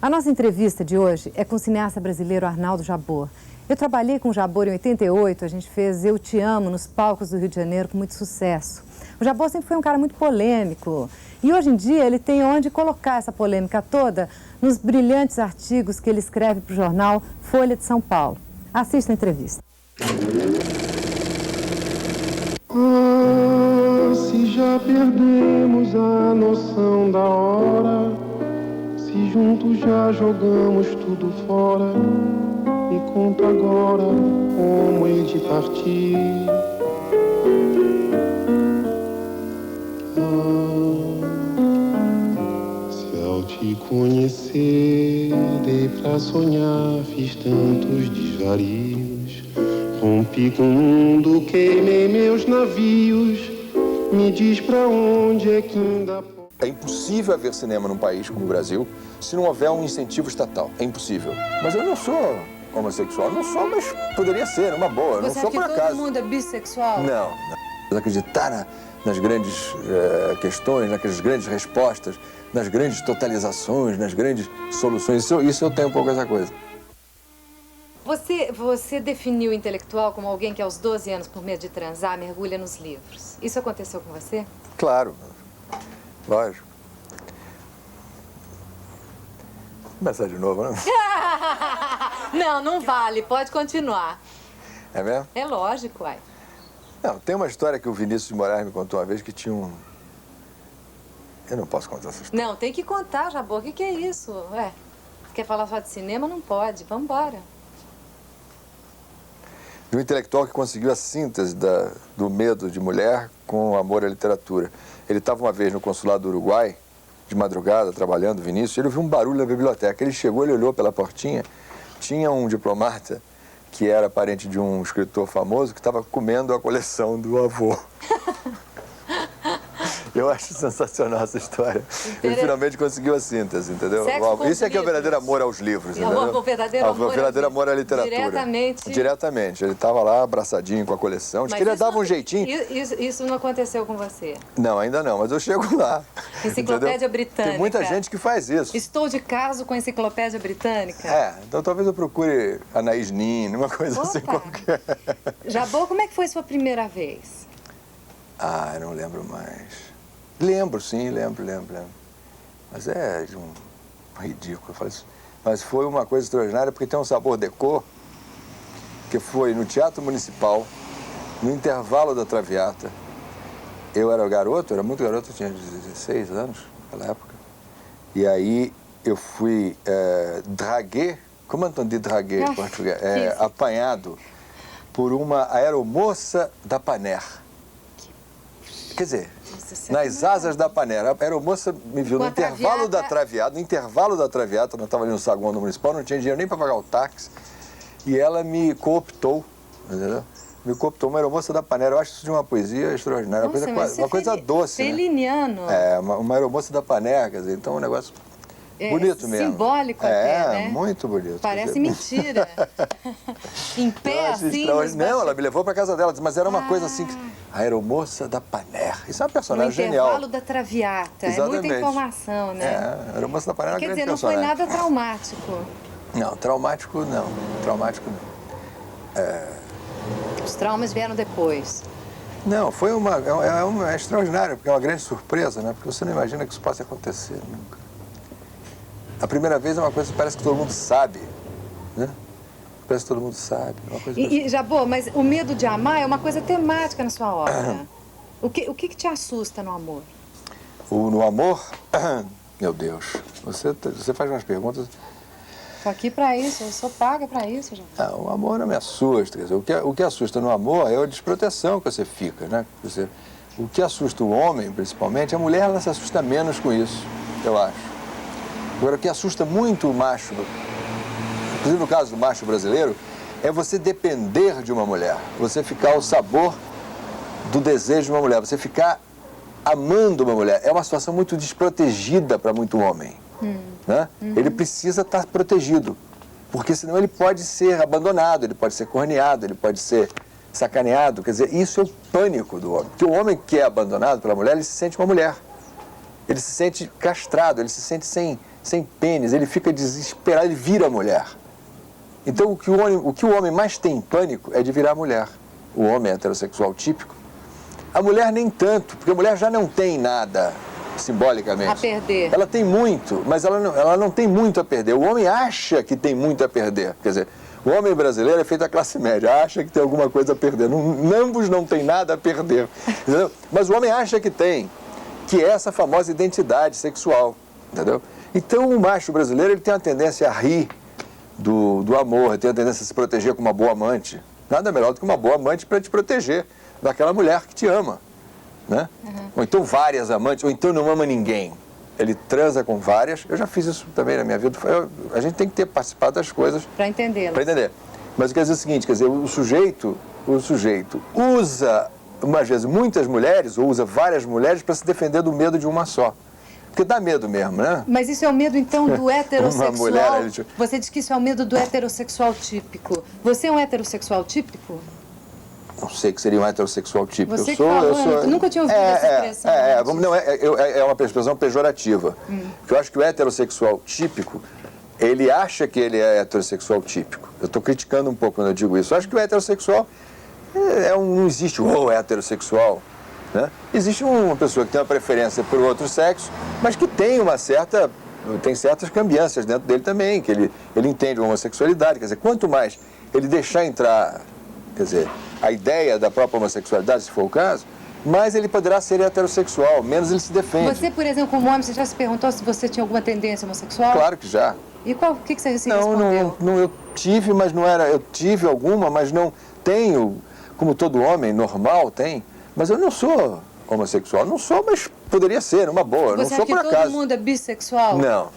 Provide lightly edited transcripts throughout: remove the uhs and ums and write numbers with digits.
A nossa entrevista de hoje é com o cineasta brasileiro Arnaldo Jabor. Eu trabalhei com o Jabor em 88, a gente fez Eu Te Amo nos palcos do Rio de Janeiro com muito sucesso. O Jabor sempre foi um cara muito polêmico e hoje em dia ele tem onde colocar essa polêmica toda nos brilhantes artigos que ele escreve para o jornal Folha de São Paulo. Assista a entrevista. Se já perdemos a noção da hora, se juntos já jogamos tudo fora, me conta agora como hei de partir. Se ao te conhecer dei pra sonhar, fiz tantos desvarios, rompi com o mundo, queimei meus navios, me diz pra onde é que ainda... É impossível haver cinema num país como o Brasil se não houver um incentivo estatal. É impossível. Mas eu não sou homossexual. Não sou, mas poderia ser, uma boa. Eu não sou por acaso. Você acha que todo mundo é bissexual? Não. Acreditar nas grandes questões, naquelas grandes respostas, nas grandes totalizações, nas grandes soluções. Isso eu tenho um pouco essa coisa. Você definiu o intelectual como alguém que aos 12 anos, por medo de transar, mergulha nos livros. Isso aconteceu com você? Claro. Lógico. Vou começar de novo, né? Não vale. Pode continuar. É mesmo? É lógico, uai. Não, tem uma história que o Vinícius de Moraes me contou uma vez que tinha um... Eu não posso contar essa história. Não, tem que contar, Jabor. O que é isso? Ué, quer falar só de cinema? Não pode. Vamos embora. De um intelectual que conseguiu a síntese do medo de mulher com o amor à literatura. Ele estava uma vez no consulado do Uruguai, de madrugada, trabalhando, Vinícius, ele ouviu um barulho na biblioteca. Ele chegou, ele olhou pela portinha, tinha um diplomata que era parente de um escritor famoso que estava comendo a coleção do avô. Eu acho sensacional essa história. Ele finalmente conseguiu a síntese, entendeu? Isso é que é o verdadeiro amor aos livros, entendeu? O verdadeiro amor à literatura. Diretamente. Ele estava lá abraçadinho com a coleção. Diz que ele dava um jeitinho. Isso não aconteceu com você? Não, ainda não, mas eu chego lá. Enciclopédia Britânica. Tem muita gente que faz isso. Estou de caso com a Enciclopédia Britânica? Então talvez eu procure Anaïs Nin, uma coisa assim qualquer. Jabor, como é que foi sua primeira vez? Eu não lembro mais. Lembro, sim, lembro. Mas é de um ridículo. Eu falo isso. Mas foi uma coisa extraordinária, porque tem um sabor de cor, que foi no Teatro Municipal, no intervalo da Traviata. Eu era garoto, era muito garoto, eu tinha 16 anos naquela época. E aí eu fui dragué, como on dit dragué em português? Apanhado por uma aeromoça da Paner. Quer dizer, nas asas da Paner. A aeromoça me viu no intervalo da Traviata, nós estávamos ali no saguão do Municipal, não tinha dinheiro nem para pagar o táxi, e ela me cooptou, entendeu? Me cooptou, uma aeromoça da Paner. Eu acho isso de uma poesia extraordinária, uma coisa doce, feliniano. Né? Uma aeromoça da Paner, quer dizer, então é um negócio bonito mesmo. Simbólico até, né? Muito bonito. Parece mentira. Em pé, assim? Não, ela me levou para casa dela, mas era uma coisa assim, a aeromoça da Paner. Isso é uma personagem genial. No intervalo da Traviata. Exatamente. É muita informação, né? A aeromoça da Paner é uma grande personagem. Quer dizer, não foi nada traumático. Não, traumático não. Os traumas vieram depois. Não, foi é extraordinário, porque é uma grande surpresa, né? Porque você não imagina que isso possa acontecer nunca. A primeira vez é uma coisa que parece que todo mundo sabe, né? Parece que todo mundo sabe. Uma coisa Jabor, mas o medo de amar é uma coisa temática na sua obra. O que te assusta no amor? No amor? Meu Deus, você faz umas perguntas... Tô aqui pra isso, eu sou paga pra isso, Jabor. O amor não me assusta, quer dizer, o que assusta no amor é a desproteção que você fica, né? O que assusta o homem, principalmente, a mulher ela se assusta menos com isso, eu acho. Agora, o que assusta muito o macho, inclusive no caso do macho brasileiro, é você depender de uma mulher, você ficar ao sabor do desejo de uma mulher, você ficar amando uma mulher. É uma situação muito desprotegida para muito homem. Né? Ele precisa estar protegido, porque senão ele pode ser abandonado, ele pode ser corneado, ele pode ser sacaneado. Quer dizer, isso é o pânico do homem. Porque o homem que é abandonado pela mulher, ele se sente uma mulher. Ele se sente castrado, ele se sente sem sem pênis, ele fica desesperado, ele vira mulher. Então, o que o homem mais tem em pânico é de virar mulher. O homem heterossexual típico. A mulher nem tanto, porque a mulher já não tem nada, simbolicamente. A perder. Ela tem muito, mas ela não tem muito a perder. O homem acha que tem muito a perder. Quer dizer, o homem brasileiro é feito da classe média, acha que tem alguma coisa a perder. Ambos não tem nada a perder. Entendeu? Mas o homem acha que tem, que é essa famosa identidade sexual. Entendeu? Então, o macho brasileiro ele tem a tendência a rir do amor, tem a tendência a se proteger com uma boa amante. Nada melhor do que uma boa amante para te proteger daquela mulher que te ama, né? Ou então várias amantes, ou então não ama ninguém. Ele transa com várias. Eu já fiz isso também na minha vida. A gente tem que ter participado das coisas para entendê-las. Para entender. Mas eu quero dizer o seguinte, quer dizer, o sujeito usa, umas vezes, muitas mulheres, ou usa várias mulheres para se defender do medo de uma só. Porque dá medo mesmo, né? Mas isso é o medo, então, do heterossexual? Uma mulher, Você diz que isso é o medo do heterossexual típico. Você é um heterossexual típico? Não sei o que seria um heterossexual típico. Você eu nunca tinha ouvido essa expressão. É uma expressão pejorativa. Porque eu acho que o heterossexual típico, ele acha que ele é heterossexual típico. Eu estou criticando um pouco quando eu digo isso. Eu acho que o heterossexual não existe o heterossexual. Né? Existe uma pessoa que tem uma preferência por outro sexo, mas que tem certas cambiâncias dentro dele também, que ele entende a homossexualidade. Quer dizer, quanto mais ele deixar entrar, quer dizer, a ideia da própria homossexualidade, se for o caso, mais ele poderá ser heterossexual, menos ele se defende. Você, por exemplo, como homem, você já se perguntou se você tinha alguma tendência homossexual? Claro que já. E o que você respondeu? Não, eu tive, mas não era... Eu tive alguma, mas não tenho, como todo homem normal tem, mas eu não sou homossexual. Não sou, mas poderia ser, uma boa. Você não sou por acaso. Todo mundo é bissexual? Não.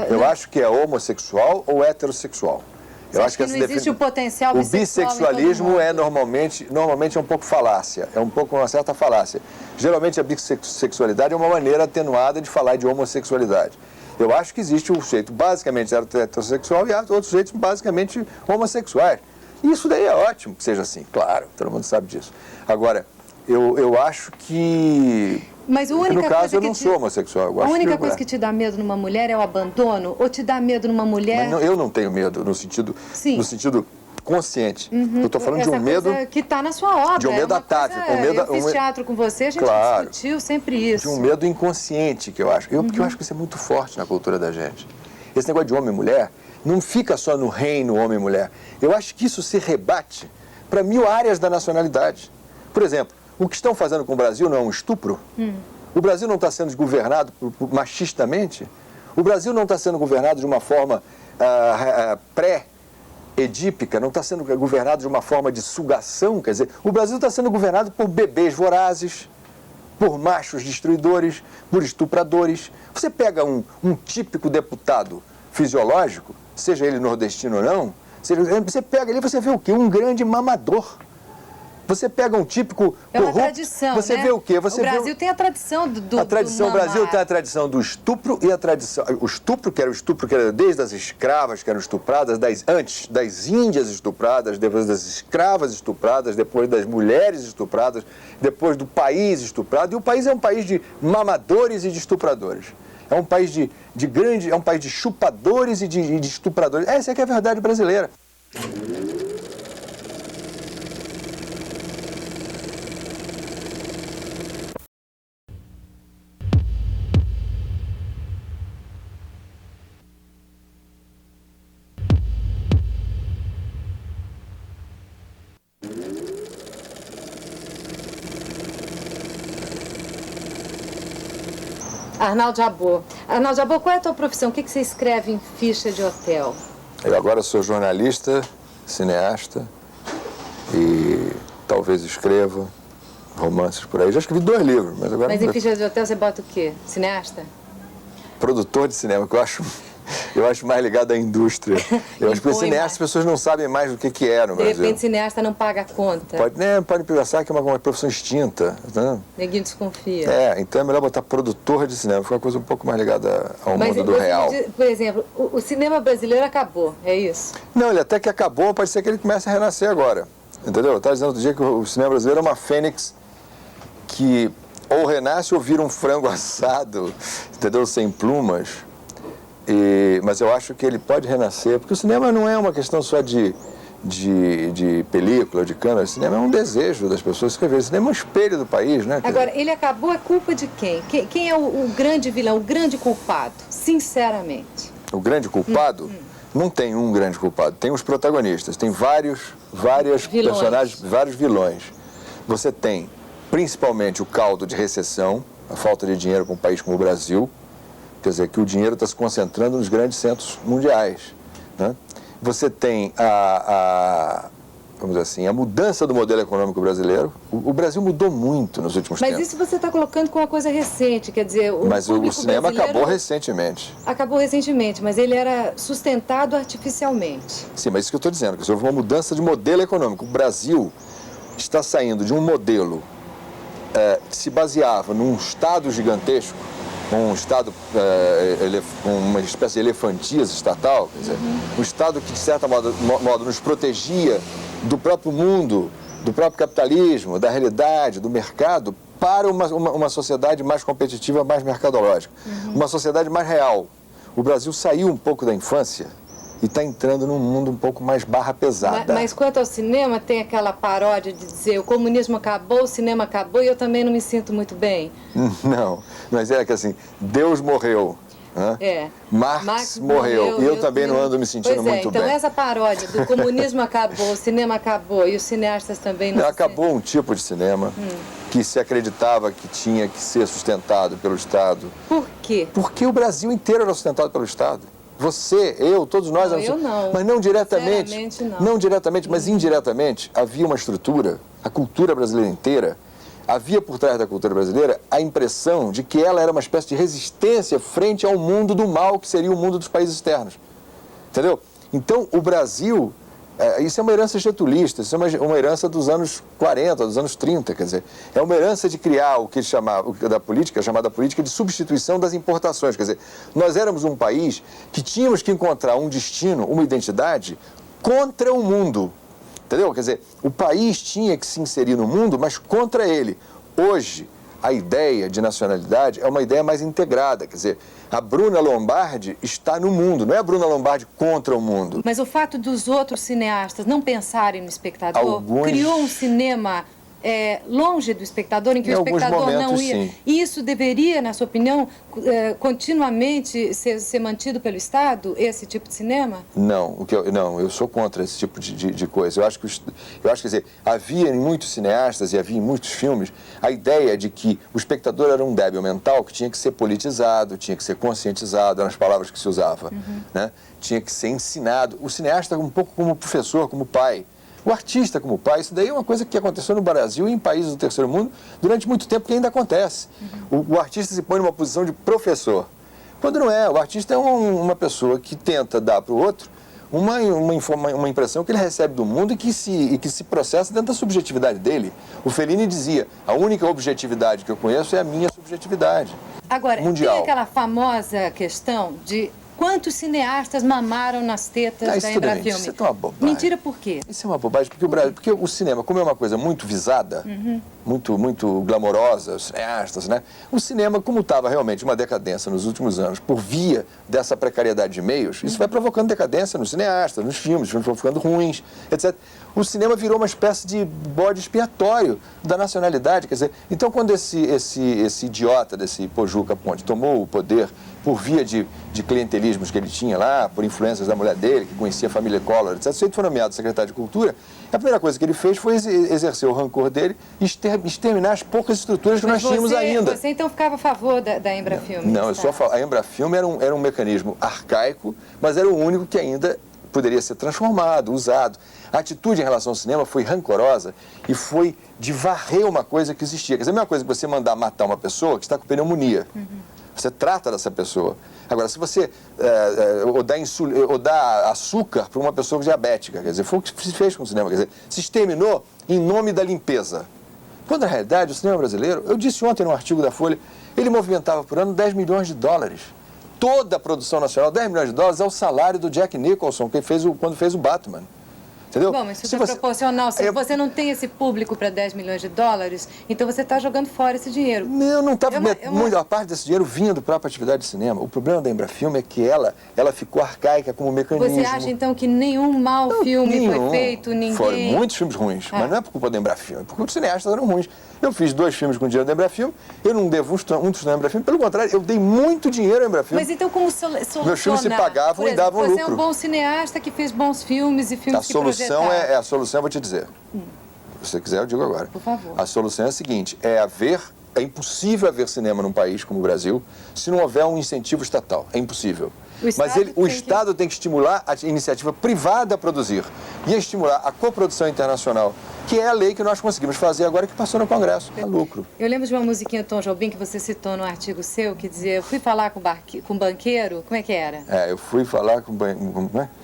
Eu acho que é homossexual ou heterossexual. Eu acho que não existe o potencial bissexual. O bissexualismo normalmente é um pouco falácia, é um pouco uma certa falácia. Geralmente a bissexualidade é uma maneira atenuada de falar de homossexualidade. Eu acho que existe um jeito basicamente heterossexual e outros jeitos basicamente homossexuais. E isso daí é ótimo que seja assim, claro, todo mundo sabe disso. Agora, eu acho que... Mas no caso eu não sou homossexual. A única coisa que te dá medo numa mulher é o abandono? Ou te dá medo numa mulher... Mas eu não tenho medo no sentido consciente. Eu estou falando de um medo... que está na sua obra. De um medo atávico. Eu fiz teatro com você, a gente discutiu sempre isso. De um medo inconsciente, que eu acho. Porque eu acho que isso é muito forte na cultura da gente. Esse negócio de homem e mulher não fica só no reino homem e mulher. Eu acho que isso se rebate para 1000 áreas da nacionalidade. Por exemplo, o que estão fazendo com o Brasil não é um estupro? O Brasil não está sendo governado machistamente? O Brasil não está sendo governado de uma forma pré-edípica, não está sendo governado de uma forma de sugação? Quer dizer, o Brasil está sendo governado por bebês vorazes, por machos destruidores, por estupradores. Você pega um típico deputado fisiológico, seja ele nordestino ou não, você pega ali e você vê o quê? Um grande mamador. Você pega um típico corrupto, é uma tradição, você vê o quê? O Brasil tem a tradição do o Brasil tem a tradição do estupro e a tradição... O estupro que era desde as escravas que eram estupradas, antes das índias estupradas, depois das escravas estupradas, depois das mulheres estupradas, depois do país estuprado. E o país é um país de mamadores e de estupradores. É um país é um país de chupadores e de estupradores. Essa é que é a verdade brasileira. Arnaldo Jabbour. Arnaldo Jabbour, qual é a tua profissão? O que você escreve em ficha de hotel? Eu agora sou jornalista, cineasta e talvez escreva romances por aí. Já escrevi 2 livros, mas agora... Mas em ficha de hotel você bota o quê? Cineasta? Produtor de cinema, que eu acho mais ligado à indústria. Eu acho que cineasta as pessoas não sabem mais do que é no Brasil. De repente, cineasta não paga a conta. Pode pensar que é uma profissão extinta. Né? Neguinho desconfia. Então é melhor botar produtor de cinema, fica uma coisa um pouco mais ligada ao mundo do real. Por exemplo, o cinema brasileiro acabou, é isso? Não, ele até que acabou, pode ser que ele comece a renascer agora. Entendeu? Eu estava dizendo outro dia que o cinema brasileiro é uma fênix que ou renasce ou vira um frango assado, entendeu? Sem plumas. Mas eu acho que ele pode renascer, porque o cinema não é uma questão só de película, de câmera. O cinema é um desejo das pessoas escreverem. O cinema é um espelho do país, né? Agora, ele acabou, é culpa de quem? Quem é o grande vilão, o grande culpado, sinceramente? O grande culpado? Não tem um grande culpado, tem os protagonistas, tem vários personagens, vários vilões. Você tem, principalmente, o caldo de recessão, a falta de dinheiro para um país como o Brasil, quer dizer, que o dinheiro está se concentrando nos grandes centros mundiais, né? Você tem vamos dizer assim, a mudança do modelo econômico brasileiro. O Brasil mudou muito nos últimos tempos. Mas isso você está colocando com uma coisa recente, quer dizer... Mas o cinema acabou recentemente. Acabou recentemente, mas ele era sustentado artificialmente. Sim, mas isso que eu estou dizendo, que houve uma mudança de modelo econômico. O Brasil está saindo de um modelo que se baseava num Estado gigantesco, um Estado, uma espécie de elefantias estatal, quer dizer, um Estado que, de certa modo, nos protegia do próprio mundo, do próprio capitalismo, da realidade, do mercado, para uma sociedade mais competitiva, mais mercadológica, uma sociedade mais real. O Brasil saiu um pouco da infância e está entrando num mundo um pouco mais barra pesada. Mas quanto ao cinema, tem aquela paródia de dizer o comunismo acabou, o cinema acabou e eu também não me sinto muito bem. Não, mas é que assim, Deus morreu. Marx morreu e eu também não ando me sentindo muito bem. Então essa paródia do comunismo acabou, o cinema acabou e os cineastas também não... Acabou um tipo de cinema que se acreditava que tinha que ser sustentado pelo Estado. Por quê? Porque o Brasil inteiro era sustentado pelo Estado. Você, eu, todos nós... Eu não. Mas não diretamente. Não diretamente, mas indiretamente havia uma estrutura, a cultura brasileira inteira. Havia por trás da cultura brasileira a impressão de que ela era uma espécie de resistência frente ao mundo do mal, que seria o mundo dos países externos. Entendeu? Então, o Brasil, isso é uma herança getulista, isso é uma herança dos anos 40, dos anos 30, quer dizer, é uma herança de criar o que da política, chamada política de substituição das importações. Quer dizer, nós éramos um país que tínhamos que encontrar um destino, uma identidade contra o mundo. Entendeu? Quer dizer, o país tinha que se inserir no mundo, mas contra ele. Hoje, a ideia de nacionalidade é uma ideia mais integrada. Quer dizer, a Bruna Lombardi está no mundo, não é a Bruna Lombardi contra o mundo. Mas o fato dos outros cineastas não pensarem no espectador criou um cinema longe do espectador, em que o espectador não ia. Sim. E isso deveria, na sua opinião, continuamente ser mantido pelo Estado, esse tipo de cinema? Não, eu sou contra esse tipo de coisa. Eu acho que, quer dizer, havia em muitos cineastas e havia em muitos filmes a ideia de que o espectador era um débil mental que tinha que ser politizado, tinha que ser conscientizado, eram as palavras que se usava, né? Tinha que ser ensinado. O cineasta um pouco como professor, como pai. O artista como pai, isso daí é uma coisa que aconteceu no Brasil e em países do terceiro mundo durante muito tempo, que ainda acontece. O artista se põe numa posição de professor. Quando não é, o artista é uma pessoa que tenta dar para o outro uma impressão que ele recebe do mundo e que se processa dentro da subjetividade dele. O Fellini dizia, a única objetividade que eu conheço é a minha subjetividade. Agora, mundial. Tem aquela famosa questão de... Quantos cineastas mamaram nas tetas da Embrafilme? Isso é uma bobagem. Mentira, por quê? Isso é uma bobagem, porque o cinema, como é uma coisa muito visada, muito glamourosa, os cineastas, né? O cinema, como estava realmente uma decadência nos últimos anos, por via dessa precariedade de meios, isso vai provocando decadência nos cineastas, nos filmes, os filmes vão ficando ruins, etc. O cinema virou uma espécie de bode expiatório da nacionalidade, quer dizer, então quando esse idiota desse Pojuca Ponte tomou o poder por via de clientelismos que ele tinha lá, por influências da mulher dele, que conhecia a família Collor, etc. Se ele foi nomeado secretário de Cultura, a primeira coisa que ele fez foi exercer o rancor dele e exterminar as poucas estruturas que nós tínhamos ainda. Você então ficava a favor da Embrafilme? Não, eu sou a favor. A Embrafilme era um mecanismo arcaico, mas era o único que ainda poderia ser transformado, usado. A atitude em relação ao cinema foi rancorosa e foi de varrer uma coisa que existia. Quer dizer, a mesma coisa que você mandar matar uma pessoa que está com pneumonia. Você trata dessa pessoa. Agora, se você ou dá açúcar para uma pessoa diabética, quer dizer, foi o que se fez com o cinema, quer dizer, se exterminou em nome da limpeza. Quando, na realidade, o cinema brasileiro, eu disse ontem num artigo da Folha, ele movimentava por ano 10 milhões de dólares. Toda a produção nacional, 10 milhões de dólares, é o salário do Jack Nicholson, quando fez o Batman. Entendeu? Bom, mas isso é proporcional. Se você não tem esse público para 10 milhões de dólares, então você está jogando fora esse dinheiro. Não está. A parte desse dinheiro vinha da própria atividade de cinema. O problema da Embrafilme é que ela ficou arcaica como mecanismo. Você acha, então, que nenhum mau filme foi feito? Ninguém... Foram muitos filmes ruins, mas não é por culpa da Embrafilme, é por culpa dos cineastas eram ruins. Eu fiz 2 filmes com dinheiro da Embrafilme, eu não devo um tostão da Embrafilme, pelo contrário, eu dei muito dinheiro à Embrafilme. Mas então como solucionar? Meus filmes se pagavam e davam lucro. Você é um bom cineasta que fez bons filmes e filmes que projetaram. A solução eu vou te dizer. Se você quiser, eu digo agora. Por favor. A solução é a seguinte, é impossível haver cinema num país como o Brasil se não houver um incentivo estatal. É impossível. Mas o Estado tem que estimular a iniciativa privada a produzir e a estimular a coprodução internacional, que é a lei que nós conseguimos fazer agora que passou no Congresso. É lucro. Eu lembro de uma musiquinha do Tom Jobim que você citou no artigo seu, que dizia, eu fui falar com um banqueiro, como é que era? Eu fui falar com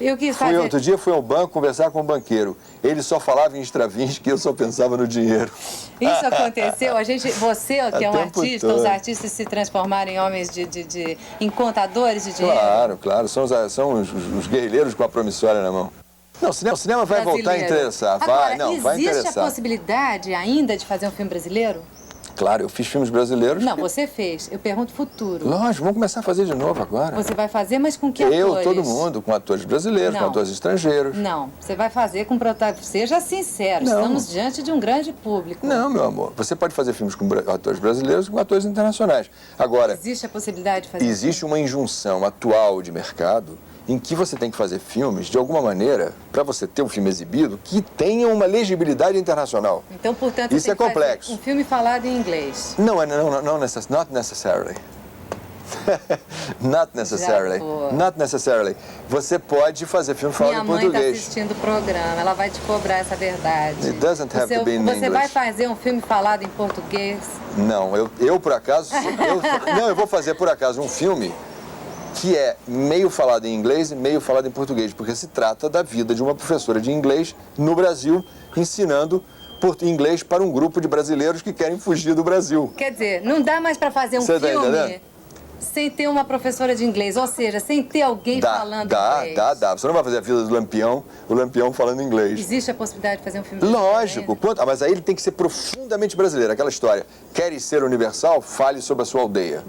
eu quis fazer... Outro dia fui ao banco conversar com um banqueiro. Ele só falava em Stravinsky, eu só pensava no dinheiro. Isso aconteceu? Você, que é um artista, os artistas se transformaram em homens em contadores de dinheiro? Claro. São os guerrilheiros com a promissória na mão. Não, o cinema vai voltar a interessar. Agora, vai interessar. Existe a possibilidade ainda de fazer um filme brasileiro? Claro, eu fiz filmes brasileiros. Não, você fez. Eu pergunto futuro. Lógico, vamos começar a fazer de novo agora. Você vai fazer, mas com que atores? Todo mundo, com atores brasileiros, com atores estrangeiros. Não, você vai fazer com protagonistas. Seja sincero, estamos diante de um grande público. Não, meu amor, você pode fazer filmes com atores brasileiros e com atores internacionais. Agora... Existe a possibilidade de fazer existe uma injunção atual de mercado em que você tem que fazer filmes, de alguma maneira, para você ter um filme exibido, que tenha uma legibilidade internacional. Então, portanto, isso é complexo. Um filme falado em inglês. Not necessarily. Not necessarily. Not necessarily. Você pode fazer filme falado em português. Minha mãe está assistindo o programa, ela vai te cobrar essa verdade. It doesn't have to be in English. Você vai fazer um filme falado em português? Não, eu por acaso... eu vou fazer por acaso um filme que é meio falado em inglês e meio falado em português, porque se trata da vida de uma professora de inglês no Brasil, ensinando inglês para um grupo de brasileiros que querem fugir do Brasil. Quer dizer, não dá mais para fazer um filme sem ter uma professora de inglês, ou seja, sem ter alguém falando inglês. Dá. Você não vai fazer a vida do Lampião, o Lampião falando inglês. Existe a possibilidade de fazer um filme Lógico. Mas aí ele tem que ser profundamente brasileiro. Aquela história, queres ser universal, fale sobre a sua aldeia.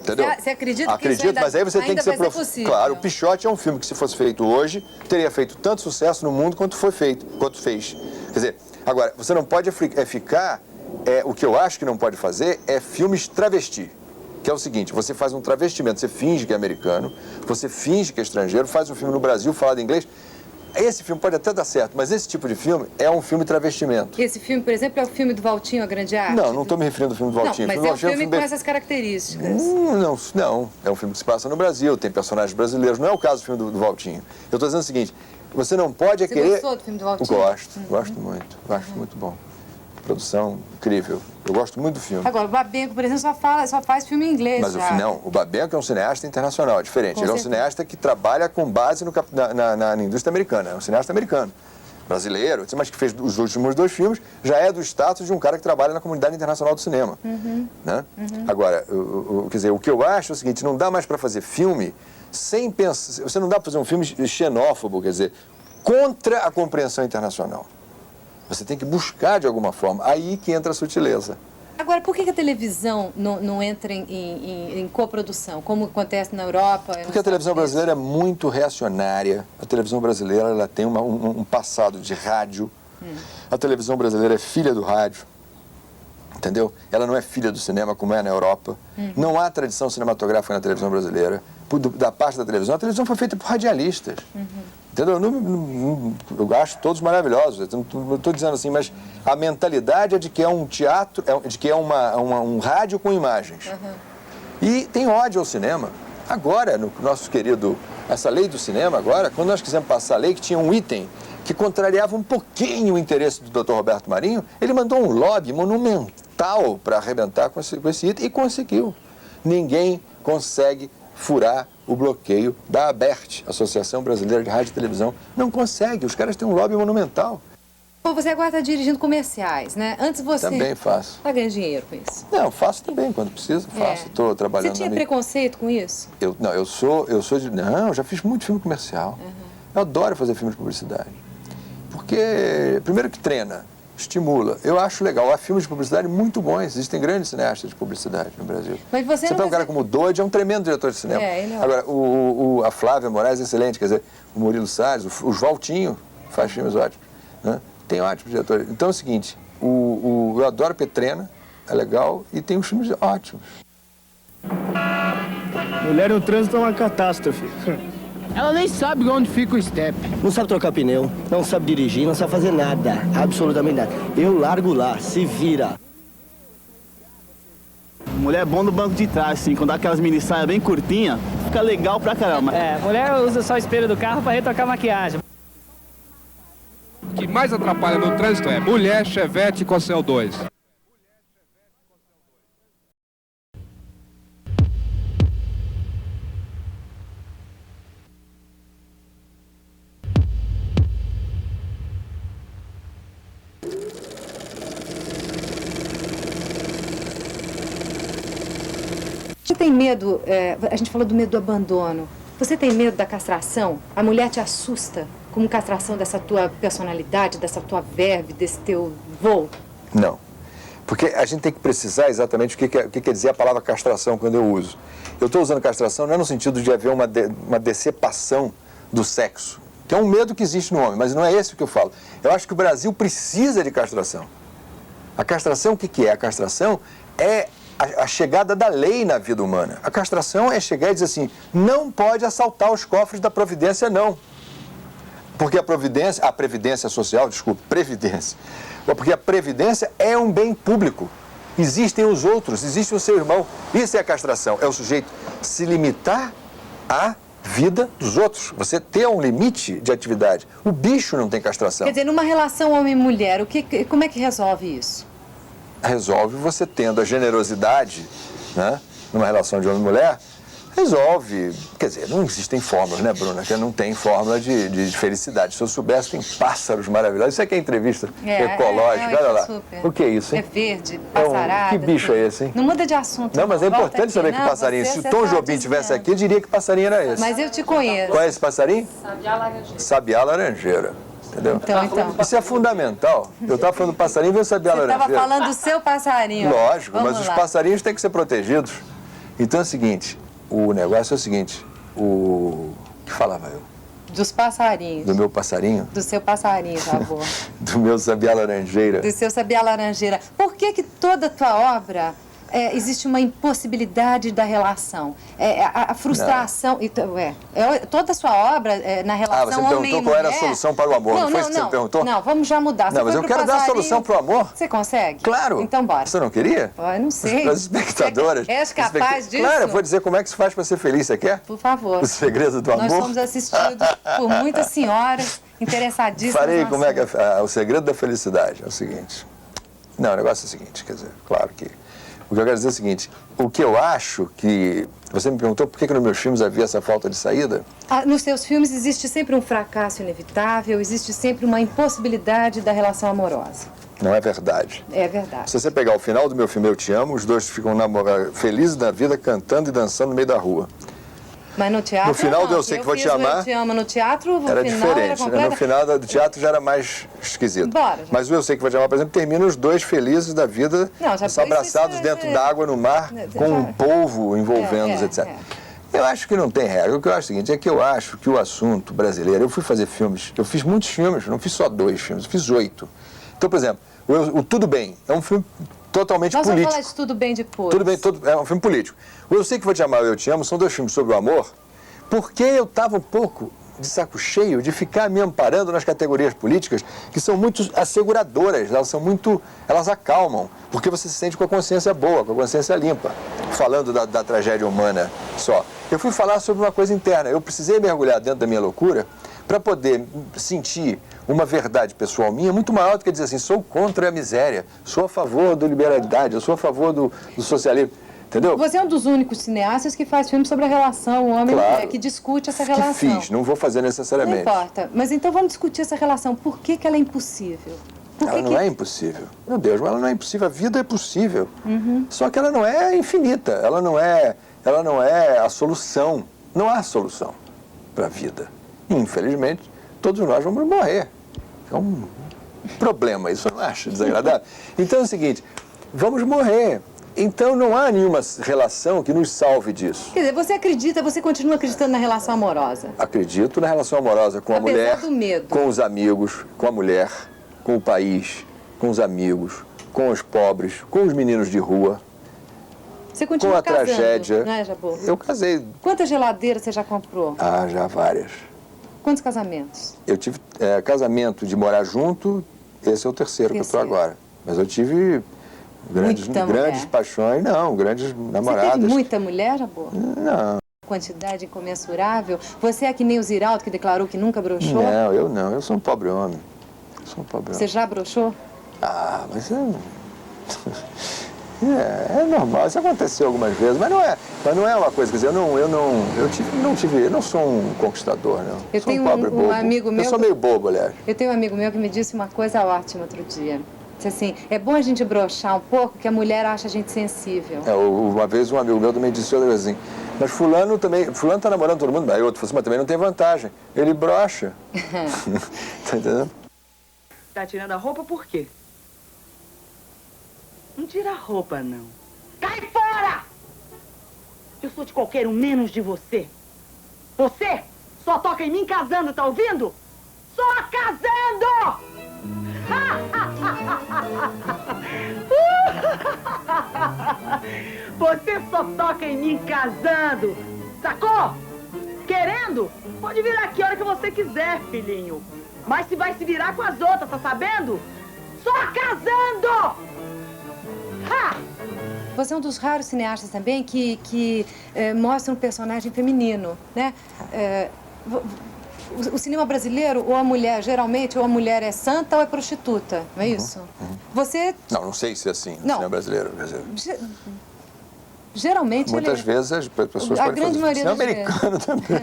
Entendeu? Você acredita que Acredito, mas aí você tem que ser possível? Claro, o Pichote é um filme que, se fosse feito hoje, teria feito tanto sucesso no mundo quanto fez. Quer dizer, agora, você não pode ficar... o que eu acho que não pode fazer é filmes travesti. Que é o seguinte, você faz um travestimento, você finge que é americano, você finge que é estrangeiro, faz um filme no Brasil falado em inglês. Esse filme pode até dar certo, mas esse tipo de filme é um filme travestimento. Esse filme, por exemplo, é o filme do Valtinho, A Grande Arte? Não estou me referindo ao filme do Valtinho. Não, mas é um filme com essas características. Não. É um filme que se passa no Brasil, tem personagens brasileiros. Não é o caso do filme do Valtinho. Eu estou dizendo o seguinte, você não pode Você querer... Você gostou do filme do Valtinho? Gosto muito. Acho muito bom. Produção incrível. Eu gosto muito do filme. Agora, o Babenco, por exemplo, só faz filme em inglês. Mas o Babenco é um cineasta internacional, é diferente. Ele é um cineasta que trabalha com base na indústria americana. É um cineasta americano, brasileiro, mas que fez os últimos 2 filmes, já é do status de um cara que trabalha na comunidade internacional do cinema. Né? Agora, quer dizer, o que eu acho é o seguinte, não dá mais para fazer filme sem pensar... Você não dá para fazer um filme xenófobo, quer dizer, contra a compreensão internacional. Você tem que buscar de alguma forma. Aí que entra a sutileza. Agora, por que a televisão não entra em coprodução, como acontece na Europa? Porque a televisão brasileira é muito reacionária. A televisão brasileira ela tem um passado de rádio. A televisão brasileira é filha do rádio. Entendeu? Ela não é filha do cinema como é na Europa. Não há tradição cinematográfica na televisão brasileira. Da parte da televisão, a televisão foi feita por radialistas. Entendeu? Eu acho todos maravilhosos. Não estou dizendo assim, mas a mentalidade é de que é um teatro, de que é um rádio com imagens. E tem ódio ao cinema. Agora, no nosso querido... Essa lei do cinema agora, quando nós quisemos passar a lei que tinha um item que contrariava um pouquinho o interesse do Dr. Roberto Marinho, ele mandou um lobby monumental para arrebentar com esse item e conseguiu. Ninguém consegue furar o bloqueio da ABERT, Associação Brasileira de Rádio e Televisão. Não consegue, os caras têm um lobby monumental. Bom, você agora está dirigindo comerciais, né? Antes você... Também faço. Está ganhando dinheiro com isso? Não, faço também, quando preciso, faço. Estou trabalhando... Você tinha preconceito com isso? Eu já fiz muito filme comercial. Eu adoro fazer filme de publicidade. Porque, primeiro que treina, estimula. Eu acho legal. Há filmes de publicidade muito bons. Existem grandes cineastas de publicidade no Brasil. Mas você pega um cara como o Doide, é um tremendo diretor de cinema. Ele é Agora, a Flávia Moraes é excelente. Quer dizer, o Murilo Salles, o Valtinho faz filmes ótimos. Né? Tem ótimos diretores. Então é o seguinte, eu adoro Petrena, é legal, e tem uns filmes ótimos. Mulher no trânsito é uma catástrofe. Ela nem sabe onde fica o step. Não sabe trocar pneu, não sabe dirigir, não sabe fazer nada. Absolutamente nada. Eu largo lá, se vira. Mulher é bom no banco de trás, assim. Quando dá aquelas mini saias bem curtinhas, fica legal pra caramba. Mulher usa só o espelho do carro pra retocar a maquiagem. O que mais atrapalha no trânsito é mulher, Chevette e Cossel 2. Você tem medo, a gente falou do medo do abandono. Você tem medo da castração? A mulher te assusta como castração dessa tua personalidade, dessa tua verve, desse teu voo? Não. Porque a gente tem que precisar exatamente o que quer dizer a palavra castração quando eu uso. Eu estou usando castração não é no sentido de haver uma decepção do sexo, que é um medo que existe no homem, mas não é esse que eu falo. Eu acho que o Brasil precisa de castração. A castração, o que é? A castração é a chegada da lei na vida humana. A castração é chegar e dizer assim, não pode assaltar os cofres da Previdência, não. Porque a Previdência Social, Previdência. Porque a Previdência é um bem público. Existem os outros, existe o seu irmão. Isso é a castração, é o sujeito se limitar à vida dos outros. Você ter um limite de atividade. O bicho não tem castração. Quer dizer, numa relação homem-mulher, como é que resolve isso? Resolve você tendo a generosidade, né, numa relação de homem e mulher, resolve. Quer dizer, não existem fórmulas, né, Bruna? Que não tem fórmula de felicidade. Se eu soubesse, tem pássaros maravilhosos. Isso aqui é entrevista ecológica, olha lá. Super. O que é isso, hein? É verde, passarada. Que bicho é esse, hein? Não muda de assunto. Não, mas é Volta importante aqui. saber que Não, passarinho. você Se o Tom Jobim estivesse aqui, eu diria que passarinho era esse. Mas eu te conheço. Qual é esse passarinho? Sabiá laranjeira. Sabiá laranjeira. Entendeu? Então. Isso é fundamental. Eu estava falando do passarinho e veio sabiá laranjeira. Você estava falando do seu passarinho. Lógico, Vamos mas lá. os passarinhos têm que ser protegidos. Então é o seguinte, o negócio é o seguinte, o que falava eu? Dos passarinhos. Do meu passarinho? Do seu passarinho, por favor. Do meu sabiá laranjeira. Do seu sabiá laranjeira. Por que toda a tua obra existe uma impossibilidade da relação? A frustração... Então, toda a sua obra na relação você me perguntou homem e qual mulher... era a solução para o amor, não foi isso que você me perguntou? Não, vamos já mudar. Você Não, mas foi eu pro quero dar a passarinho. solução para o amor. Você consegue? Claro. Então bora. Você não queria? Eu não sei. Para as espectadoras. És capaz disso? Claro, eu vou dizer como é que se faz para ser feliz, você quer? Por favor. O segredo do amor? Nós somos assistidos por muitas senhoras interessadíssimas. Farei no como é que assunto. o segredo da felicidade é o seguinte. Não, o negócio é o seguinte, quer dizer, claro que... O que eu quero dizer é o seguinte, o que eu acho que... Você me perguntou por que nos meus filmes havia essa falta de saída? Nos seus filmes existe sempre um fracasso inevitável, existe sempre uma impossibilidade da relação amorosa. Não é verdade. É verdade. Se você pegar o final do meu filme Eu Te Amo, os dois ficam felizes da vida, cantando e dançando no meio da rua. Mas no teatro No final não. do Eu Sei Que Vou Te Amar... Eu Te Amo no teatro, o Era final era diferente. completa... No final do teatro já era mais esquisito. Bora, já. Mas o Eu Sei Que Vou Te Amar, por exemplo, termina os dois felizes da vida, Não, já abraçados isso dentro d'água no mar, com um polvo envolvendo-os, etc. Eu acho que não tem regra. O que eu acho é o seguinte, é que eu acho que o assunto brasileiro... Eu fui fazer filmes, eu fiz muitos filmes, não fiz só 2 filmes, eu fiz 8. Então, por exemplo, o Tudo Bem é um filme totalmente Nós político. vamos falar de Tudo Bem depois. Tudo Bem, é um filme político. O Eu Sei Que Vou Te Amar e Eu Te Amo são 2 filmes sobre o amor, porque eu estava um pouco de saco cheio de ficar me amparando nas categorias políticas que são muito asseguradoras, elas acalmam, porque você se sente com a consciência boa, com a consciência limpa. Falando da tragédia humana só. Eu fui falar sobre uma coisa interna, eu precisei mergulhar dentro da minha loucura para poder sentir uma verdade pessoal minha muito maior do que dizer assim, sou contra a miséria, sou a favor da liberalidade, eu sou a favor do socialismo. Entendeu? Você é um dos únicos cineastas que faz filme sobre a relação homem-mulher, que discute essa relação. Fiz, não vou fazer necessariamente. Não importa. Mas então vamos discutir essa relação. Por que ela é impossível? Ela não é impossível. Meu Deus, mas ela não é impossível. A vida é possível. Só que ela não é infinita. Ela não é a solução. Não há solução para a vida. E, infelizmente, todos nós vamos morrer. É um problema, isso eu não acho desagradável. Então é o seguinte, vamos morrer. Então não há nenhuma relação que nos salve disso. Quer dizer, você acredita, você continua acreditando na relação amorosa? Acredito na relação amorosa com a Apesar mulher, do medo. com os amigos, com a mulher, com o país, com os amigos, com os pobres, com os meninos de rua. Você continua com a casando, tragédia. não é, Jabor? Eu casei. Quantas geladeiras você já comprou? Ah, já várias. Quantos casamentos? Eu tive casamento de morar junto, esse é o terceiro que eu estou agora. Mas eu tive grandes paixões, não, grandes namoradas. Você teve muita mulher, Jabor? Não. Quantidade incomensurável? Você é que nem o Ziraldo, que declarou que nunca broxou? Não, eu sou um pobre homem. Você já broxou? Ah, mas é normal, isso aconteceu algumas vezes, mas não é uma coisa, quer dizer, eu não sou um conquistador, não. Eu sou tenho um pobre bobo. amigo meu... Eu sou meio bobo, aliás. Eu tenho um amigo meu que me disse uma coisa ótima outro dia. Disse assim, é bom a gente broxar um pouco, que a mulher acha a gente sensível. Uma vez um amigo meu também disse outra vez assim, mas fulano tá namorando todo mundo, aí outro falou assim, mas também não tem vantagem, ele brocha. Tá entendendo? Tá tirando a roupa por quê? Não tira a roupa, não. Cai fora! Eu sou de qualquer um, menos de você. Você só toca em mim casando, tá ouvindo? Só casando! Você só toca em mim casando, sacou? Querendo? Pode virar aqui a hora que você quiser, filhinho. Mas se vai se virar com as outras, tá sabendo? Só casando! Ha! Você é um dos raros cineastas também que mostra um personagem feminino, né? O cinema brasileiro, ou a mulher, geralmente, ou a mulher é santa ou é prostituta, não é isso? Você... Não sei se é assim no cinema brasileiro. Geralmente muitas vezes as pessoas podem fazer no cinema americano também.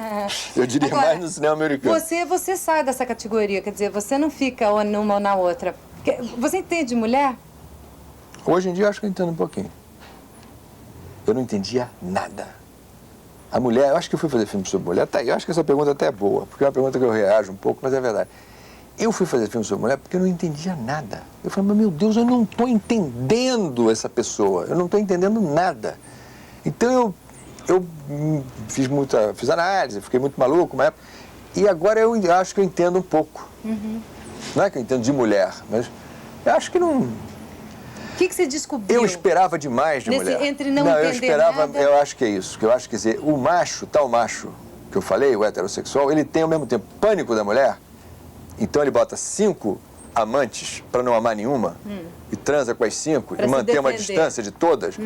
Eu diria agora, mais no cinema americano. Você sai dessa categoria, quer dizer, você não fica ou numa ou na outra. Você entende de mulher? Hoje em dia eu acho que eu entendo um pouquinho. Eu não entendia nada. A mulher, eu acho que eu fui fazer filme sobre mulher, eu acho que essa pergunta até é boa, porque é uma pergunta que eu reajo um pouco, mas é verdade. Eu fui fazer filme sobre mulher porque eu não entendia nada. Eu falei, mas meu Deus, eu não estou entendendo essa pessoa, eu não estou entendendo nada. Então eu fiz análise, fiquei muito maluco, e agora eu acho que eu entendo um pouco. Não é que eu entendo de mulher, mas eu acho que não... O que você descobriu? Eu esperava demais de mulher. Entre não entender eu esperava, nada... eu acho que é isso. Que eu acho que, quer dizer, o macho, tal macho que eu falei, o heterossexual, ele tem ao mesmo tempo pânico da mulher, então ele bota 5 amantes para não amar nenhuma, e transa com as 5 e manter uma distância de todas,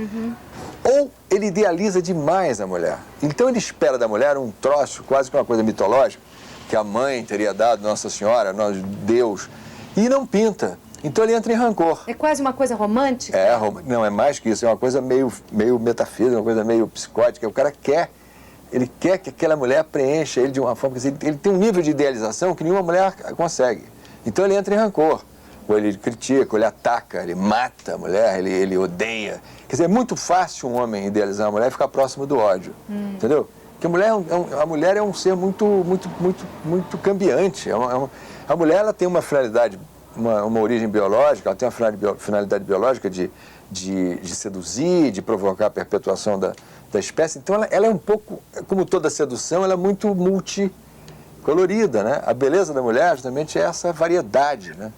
ou ele idealiza demais a mulher. Então ele espera da mulher um troço, quase que uma coisa mitológica, que a mãe teria dado, Nossa Senhora, Deus, e não pinta. Então ele entra em rancor. É quase uma coisa romântica? Não, é mais que isso, é uma coisa meio metafísica, uma coisa meio psicótica. O cara quer que aquela mulher preencha ele de uma forma, quer dizer, ele tem um nível de idealização que nenhuma mulher consegue. Então ele entra em rancor. Ou ele critica, ou ele ataca, ele mata a mulher, ele odeia. Quer dizer, é muito fácil um homem idealizar uma mulher e ficar próximo do ódio. Entendeu? Porque a mulher é um ser muito cambiante. A mulher ela tem uma finalidade, uma origem biológica, ela tem uma finalidade biológica de seduzir, de provocar a perpetuação da espécie. Então ela é um pouco, como toda sedução, ela é muito multicolorida, né? A beleza da mulher justamente é essa variedade, né?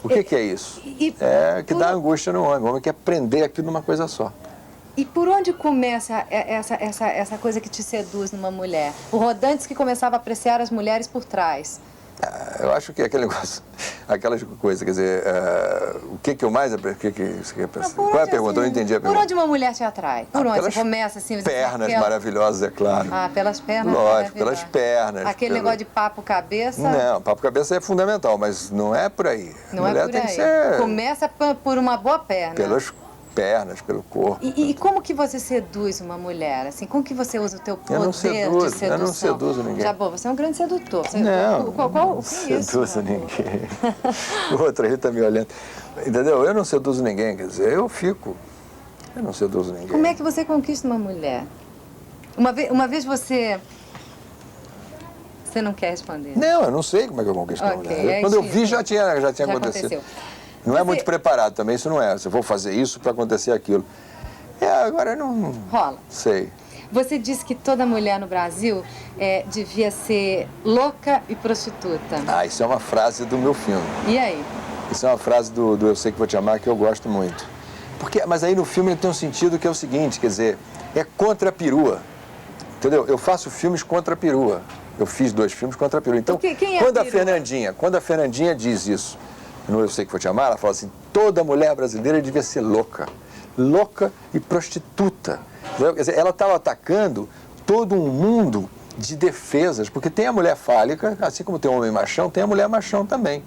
O que é isso? É que dá angústia no homem. O homem quer prender aquilo numa coisa só. E por onde começa essa coisa que te seduz numa mulher? O Rodin que começava a apreciar as mulheres por trás. Eu acho que é aquele negócio, aquela coisa, quer dizer, o que eu mais... Qual é a pergunta? Eu não entendi a pergunta. Por onde uma mulher te atrai? Por onde? Você começa assim... Pernas maravilhosas, é claro. Pelas pernas? Lógico, pelas pernas. Aquele negócio de papo-cabeça? Não, papo-cabeça é fundamental, mas não é por aí. Não é por aí. Começa por uma boa perna. Pelas pernas, pelo corpo. E como que você seduz uma mulher? Assim, como que você usa o teu poder de sedução? Eu não seduzo ninguém. Jabor, você é um grande sedutor. Não seduzo ninguém. O outro aí tá me olhando. Entendeu? Eu não seduzo ninguém, quer dizer, eu não seduzo ninguém. Como é que você conquista uma mulher? Uma vez você Você não quer responder? Não, eu não sei como é que eu conquisto a mulher. Quando eu vi, já tinha acontecido. Não é muito preparado também, isso não é. Se eu vou fazer isso para acontecer aquilo. Agora não... Rola. Sei. Você disse que toda mulher no Brasil devia ser louca e prostituta. Isso é uma frase do meu filme. E aí? Isso é uma frase do Eu Sei Que Vou Te Amar, que eu gosto muito. Mas aí no filme ele tem um sentido que é o seguinte, quer dizer, é contra a perua. Entendeu? Eu faço filmes contra a perua. Eu fiz 2 filmes contra a perua. Então, quando a Fernandinha diz isso, no Eu Sei Que Vou Te Amar, ela fala assim, toda mulher brasileira devia ser louca. Louca e prostituta. Entendeu? Quer dizer, ela estava atacando todo um mundo de defesas, porque tem a mulher fálica, assim como tem o homem machão, tem a mulher machão também.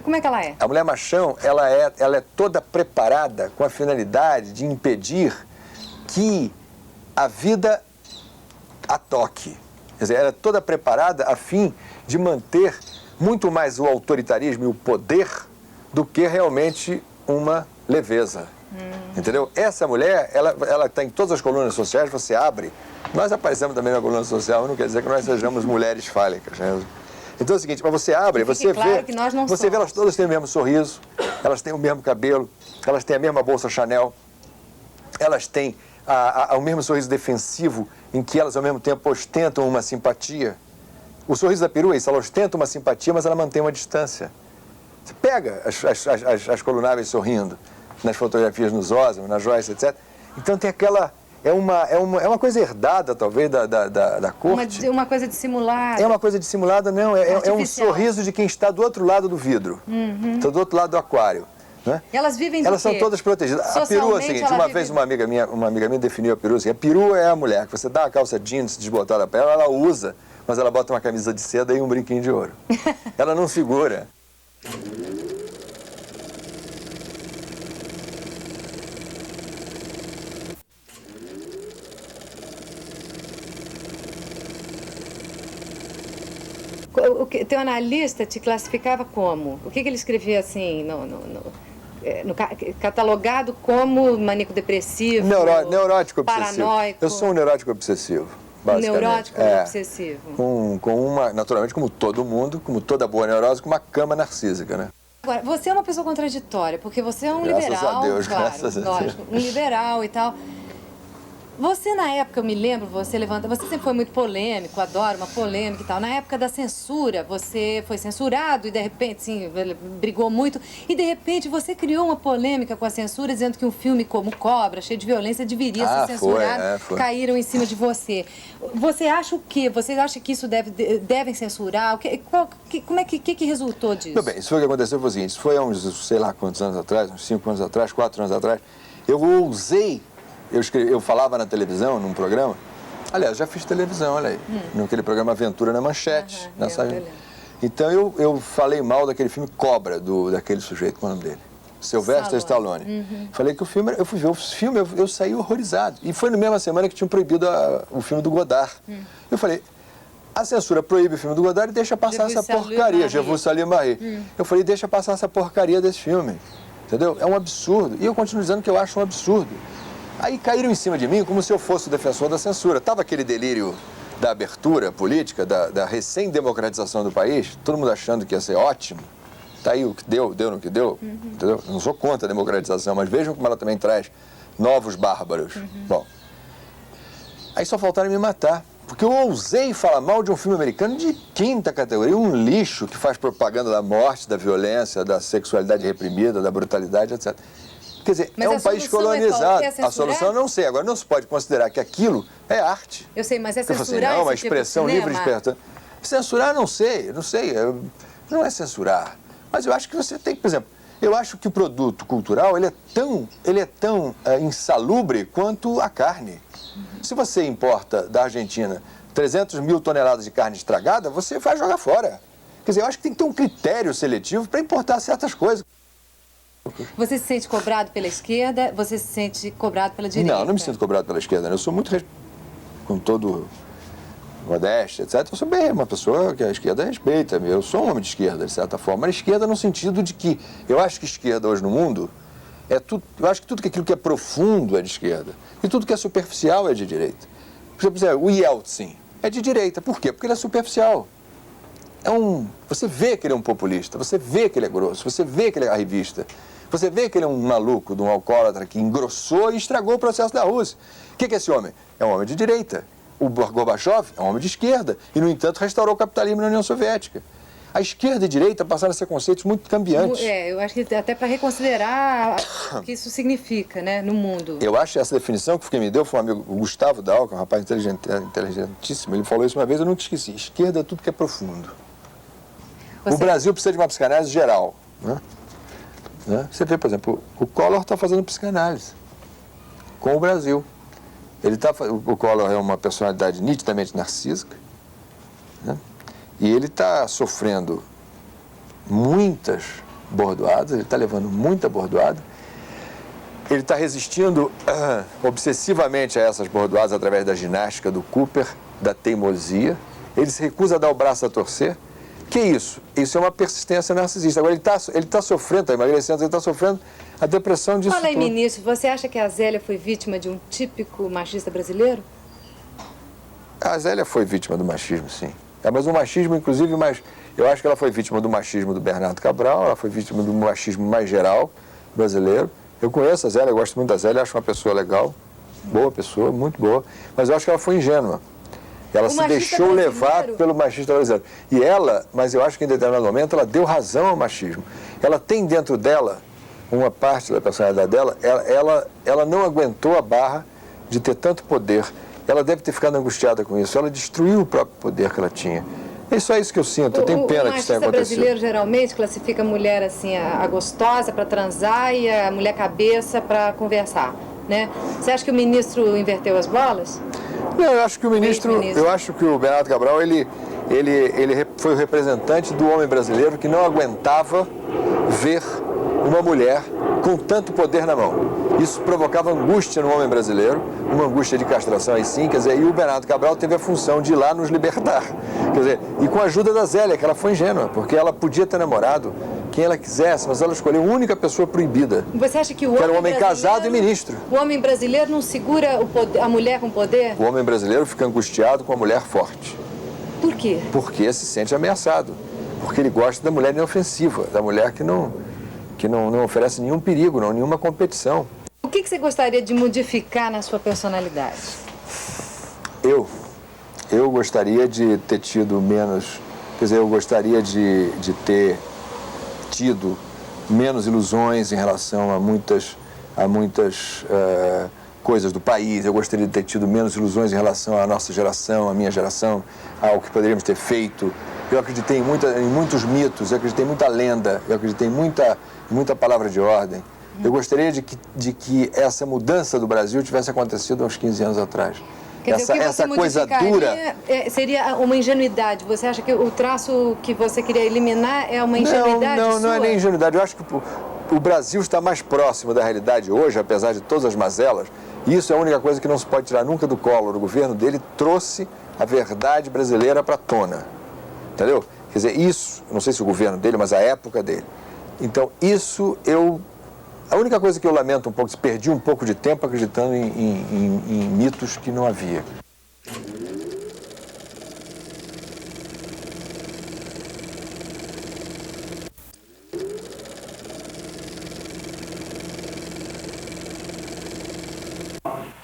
Como é que ela é? A mulher machão, ela é toda preparada com a finalidade de impedir que a vida a toque. Quer dizer, ela é toda preparada a fim de manter muito mais o autoritarismo e o poder do que realmente uma leveza. Entendeu? Essa mulher, ela está em todas as colunas sociais, você abre. Nós aparecemos também na coluna social, não quer dizer que nós sejamos mulheres fálicas, né? Então é o seguinte, mas você abre, você vê, elas todas têm o mesmo sorriso, elas têm o mesmo cabelo, elas têm a mesma bolsa Chanel, elas têm o mesmo sorriso defensivo em que elas ao mesmo tempo ostentam uma simpatia. O sorriso da perua é isso, ela ostenta uma simpatia, mas ela mantém uma distância. Você pega as colunáveis sorrindo nas fotografias nos Osmond, na Joyce, etc. Então tem aquela... É uma coisa herdada, talvez, da corte. Uma coisa dissimulada. É uma coisa dissimulada, não. É um sorriso de quem está do outro lado do vidro. Está do outro lado do aquário. Né? E elas vivem Elas são todas protegidas. A perua é o seguinte, uma vez uma amiga minha definiu a perua assim, a perua é a mulher que você dá uma calça jeans desbotada para ela usa, mas ela bota uma camisa de seda e um brinquinho de ouro. Ela não segura. O teu analista te classificava como? O que ele escrevia assim, catalogado como maníaco-depressivo, neurótico obsessivo. Paranoico? Eu sou um neurótico obsessivo, basicamente. Neurótico obsessivo. Naturalmente, como todo mundo, como toda boa neurose, com uma cama narcísica, né? Agora, você é uma pessoa contraditória, porque você é um liberal, graças a Deus, claro, graças a Deus. Lógico, um liberal e tal. Você, na época, eu me lembro, você sempre foi muito polêmico, adoro uma polêmica e tal. Na época da censura, você foi censurado e, de repente, sim, brigou muito. E, de repente, você criou uma polêmica com a censura, dizendo que um filme como Cobra, cheio de violência, deveria ser censurado. Foi. Caíram em cima de você. Você acha o quê? Você acha que isso devem censurar? Como é que resultou disso? Meu bem, isso foi o que aconteceu, foi o seguinte, isso foi há uns, sei lá quantos anos atrás, uns 5 anos atrás, 4 anos atrás, eu ousei. Eu falava na televisão, num programa. Aliás, já fiz televisão, olha aí. Naquele programa Aventura na Manchete. Então eu falei mal daquele filme Cobra, daquele sujeito, qual é o nome dele? Sylvester Stallone. Falei que o filme, eu fui ver o filme, eu saí horrorizado. E foi na mesma semana que tinham proibido o filme do Godard. Eu falei, a censura proíbe o filme do Godard e deixa passar essa porcaria. Je vous salue Marie. Eu falei, deixa passar essa porcaria desse filme. Entendeu? É um absurdo. E eu continuo dizendo que eu acho um absurdo. Aí caíram em cima de mim como se eu fosse o defensor da censura. Estava aquele delírio da abertura política, da recém-democratização do país, todo mundo achando que ia ser ótimo. Está aí o que deu no que deu. Entendeu? Eu não sou contra a democratização, mas vejam como ela também traz novos bárbaros. Bom, aí só faltaram me matar. Porque eu ousei falar mal de um filme americano de quinta categoria, um lixo que faz propaganda da morte, da violência, da sexualidade reprimida, da brutalidade, etc. Quer dizer, é um país colonizado. A solução eu não sei. Agora, não se pode considerar que aquilo é arte. Eu sei, mas é censurar assim, não, uma expressão livre de expressão. Censurar, não sei. Não é censurar. Mas eu acho que você tem, por exemplo, eu acho que o produto cultural, ele é tão insalubre quanto a carne. Se você importa da Argentina 300 mil toneladas de carne estragada, você vai jogar fora. Quer dizer, eu acho que tem que ter um critério seletivo para importar certas coisas. Você se sente cobrado pela esquerda? Você se sente cobrado pela direita? Não me sinto cobrado pela esquerda. Eu sou muito, com todo modéstia, etc. Eu sou bem uma pessoa que a esquerda respeita. Eu sou um homem de esquerda, de certa forma. Mas esquerda no sentido de que eu acho que esquerda hoje no mundo é tudo. Eu acho que tudo aquilo que é profundo é de esquerda. E tudo que é superficial é de direita. Por exemplo, o Yeltsin é de direita. Por quê? Porque ele é superficial. Você vê que ele é um populista, você vê que ele é grosso, você vê que ele é arrivista, você vê que ele é um maluco, de um alcoólatra que engrossou e estragou o processo da Rússia. O que é esse homem? É um homem de direita. O Gorbachev é um homem de esquerda e, no entanto, restaurou o capitalismo na União Soviética. A esquerda e a direita passaram a ser conceitos muito cambiantes. Eu acho que até para reconsiderar o que isso significa, né, no mundo. Eu acho que essa definição que quem me deu foi um amigo, o Gustavo Dahl, que é um rapaz inteligentíssimo. Ele falou isso uma vez, eu nunca esqueci. Esquerda é tudo que é profundo. O Brasil precisa de uma psicanálise geral. Né? Você vê, por exemplo, o Collor está fazendo psicanálise com o Brasil. O Collor é uma personalidade nitidamente narcísica, né? E ele está sofrendo muitas bordoadas, ele está levando muita bordoada, ele está resistindo obsessivamente a essas bordoadas através da ginástica do Cooper, da teimosia, ele se recusa a dar o braço a torcer. Que isso? Isso é uma persistência narcisista. Agora ele está sofrendo, está emagrecendo, ele está sofrendo a depressão disso tudo. Fala aí, tudo. ministro, você acha que a Zélia foi vítima de um típico machista brasileiro? A Zélia foi vítima do machismo, sim. Mas um machismo, inclusive, eu acho que ela foi vítima do machismo do Bernardo Cabral, ela foi vítima do machismo mais geral brasileiro. Eu conheço a Zélia, eu gosto muito da Zélia, acho uma pessoa legal, boa pessoa, muito boa, mas eu acho que ela foi ingênua. Ela se deixou levar pelo machista brasileiro. E ela, mas eu acho que em determinado momento, ela deu razão ao machismo. Ela tem dentro dela, uma parte da personalidade dela, ela não aguentou a barra de ter tanto poder. Ela deve ter ficado angustiada com isso. Ela destruiu o próprio poder que ela tinha. É só isso que eu sinto. Eu tenho pena que isso tenha acontecido. O machista brasileiro geralmente classifica a mulher assim, a gostosa para transar e a mulher cabeça para conversar, né? Você acha que o ministro inverteu as bolas? Não, eu acho que eu acho que o Bernardo Cabral, ele foi o representante do homem brasileiro que não aguentava ver uma mulher com tanto poder na mão. Isso provocava angústia no homem brasileiro, uma angústia de castração aí sim, quer dizer, e o Bernardo Cabral teve a função de ir lá nos libertar. Quer dizer, e com a ajuda da Zélia, que ela foi ingênua, porque ela podia ter namorado quem ela quisesse, mas ela escolheu a única pessoa proibida. Você acha que era um homem casado e ministro. O homem brasileiro não segura a mulher com poder? O homem brasileiro fica angustiado com a mulher forte. Por quê? Porque se sente ameaçado. Porque ele gosta da mulher inofensiva, da mulher que não oferece nenhum perigo, nenhuma competição. O que você gostaria de modificar na sua personalidade? Eu gostaria de ter tido menos... Quer dizer, eu gostaria de ter tido menos ilusões em relação a muitas coisas do país. Eu gostaria de ter tido menos ilusões em relação à nossa geração, à minha geração, ao que poderíamos ter feito. Eu acreditei em muitos mitos, eu acreditei em muita lenda, eu acreditei em muita palavra de ordem. Eu gostaria de que essa mudança do Brasil tivesse acontecido há uns 15 anos atrás. Quer dizer, essa coisa dura... Seria uma ingenuidade. Você acha que o traço que você queria eliminar é uma ingenuidade sua? Não é nem ingenuidade. Eu acho que o Brasil está mais próximo da realidade hoje, apesar de todas as mazelas. E isso é a única coisa que não se pode tirar nunca do Collor. O governo dele trouxe a verdade brasileira para a tona. Entendeu? Quer dizer, isso, não sei se o governo dele, mas a época dele. Então, isso a única coisa que eu lamento um pouco, perdi um pouco de tempo acreditando em mitos que não havia.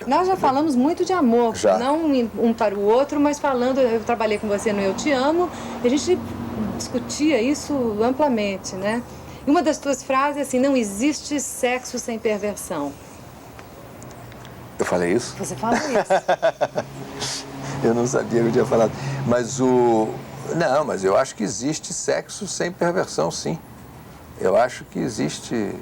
Nós já falamos muito de amor, já. Não um para o outro, mas eu trabalhei com você no Eu Te Amo, e a gente discutia isso amplamente, né? E uma das tuas frases é assim, não existe sexo sem perversão. Eu falei isso? Você falou isso. Eu não sabia que eu tinha falado. Não, mas eu acho que existe sexo sem perversão, sim. Eu acho que existe...